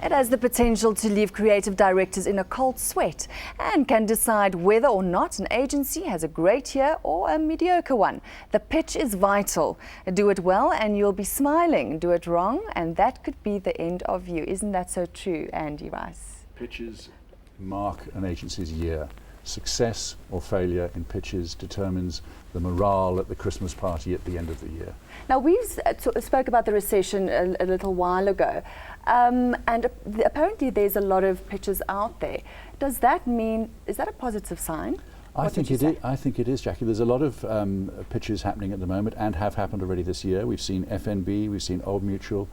It has the potential to leave creative directors in a cold sweat and can decide whether or not an agency has a great year or a mediocre one. The pitch is vital. Do it well and you'll be smiling. Do it wrong and that could be the end of you. Isn't that so true, Andy Rice? Pitches mark an agency's year. Success or failure in pitches determines the morale at the Christmas party at the end of the year. Now, we spoke about the recession a little while ago, and apparently there's a lot of pitches out there. Does that mean, is that a positive sign? I think it is, Jackie. There's a lot of pitches happening at the moment and have happened already this year. We've seen FNB, we've seen Old Mutual,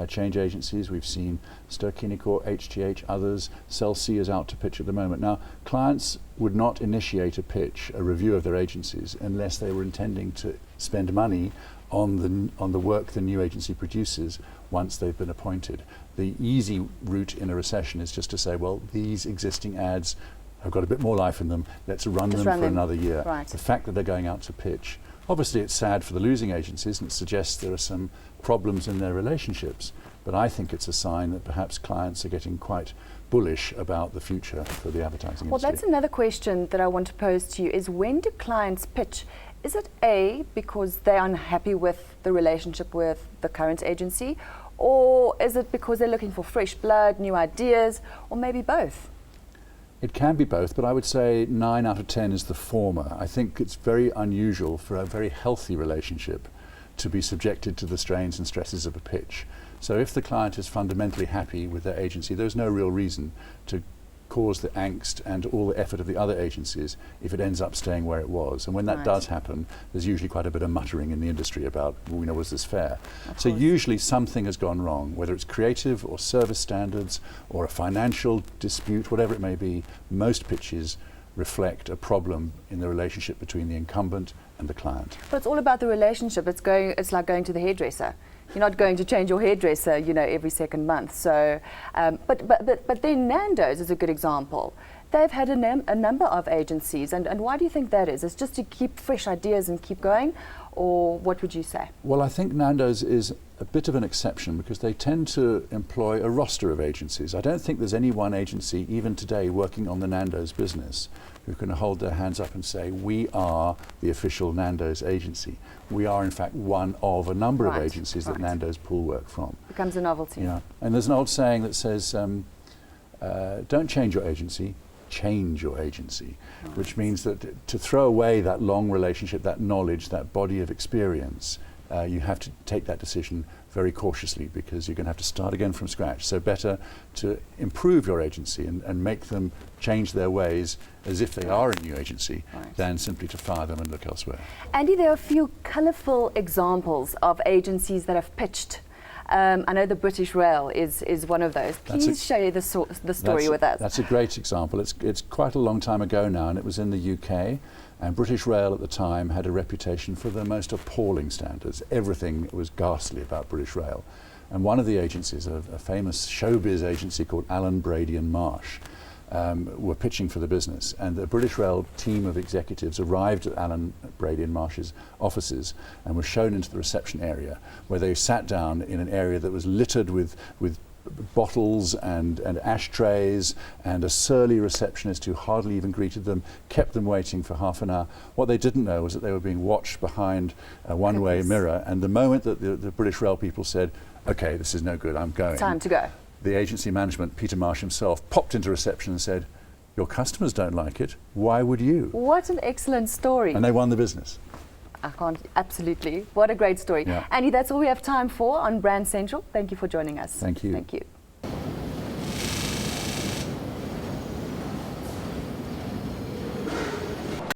change agencies, we've seen Ster-Kinekor, HTH, others. Cell C is out to pitch at the moment. Now, clients would not initiate a pitch, a review of their agencies, unless they were intending to spend money on the work the new agency produces once they've been appointed. The easy route in a recession is just to say, well, these existing ads have got a bit more life in them, let's run them for another year. Right. The fact that they're going out to pitch, obviously it's sad for the losing agencies and it suggests there are some problems in their relationships, but I think it's a sign that perhaps clients are getting quite bullish about the future for the advertising industry. Well, that's another question that I want to pose to you, is when do clients pitch? Is it A, because they're unhappy with the relationship with the current agency, or is it because they're looking for fresh blood, new ideas, or maybe both? It can be both, but I would say 9 out of 10 is the former. I think it's very unusual for a very healthy relationship to be subjected to the strains and stresses of a pitch. So if the client is fundamentally happy with their agency, there's no real reason to cause the angst and all the effort of the other agencies if it ends up staying where it was. And when that does happen, there's usually quite a bit of muttering in the industry about, well, was this fair? So usually something has gone wrong, whether it's creative or service standards or a financial dispute, whatever it may be. Most pitches reflect a problem in the relationship between the incumbent and the client. But it's all about the relationship. It's like going to the hairdresser. You're not going to change your hairdresser, every second month. So, but then Nando's is a good example. They've had a number of agencies, and why do you think that is? It's just to keep fresh ideas and keep going, or what would you say? Well, I think Nando's is a bit of an exception because they tend to employ a roster of agencies. I don't think there's any one agency, even today, working on the Nando's business who can hold their hands up and say, we are the official Nando's agency. We are, in fact, one of a number of agencies that Nando's pull work from. Becomes a novelty. Yeah. And there's an old saying that says, don't change your agency, change your agency, which means that to throw away that long relationship, that knowledge, that body of experience, you have to take that decision very cautiously because you're going to have to start again from scratch. So better to improve your agency and make them change their ways as if they are a new agency than simply to fire them and look elsewhere. Andy, there are a few colourful examples of agencies that have pitched. I know the British Rail is one of those. Please share the story with us. That's a great example. It's quite a long time ago now, and it was in the UK. And British Rail at the time had a reputation for the most appalling standards. Everything was ghastly about British Rail. And one of the agencies, a famous showbiz agency called Allen, Brady and Marsh, were pitching for the business. And the British Rail team of executives arrived at Allen, Brady and Marsh's offices and were shown into the reception area, where they sat down in an area that was littered with bottles and ashtrays, and a surly receptionist who hardly even greeted them, kept them waiting for half an hour. What they didn't know was that they were being watched behind a one-way mirror, and the moment that the British Rail people said, okay, this is no good, I'm going. Time to go. The agency management, Peter Marsh himself, popped into reception and said, your customers don't like it, why would you? What an excellent story. And they won the business. Absolutely. What a great story. Yeah. Andy, that's all we have time for on Brand Central. Thank you for joining us. Thank you. Thank you.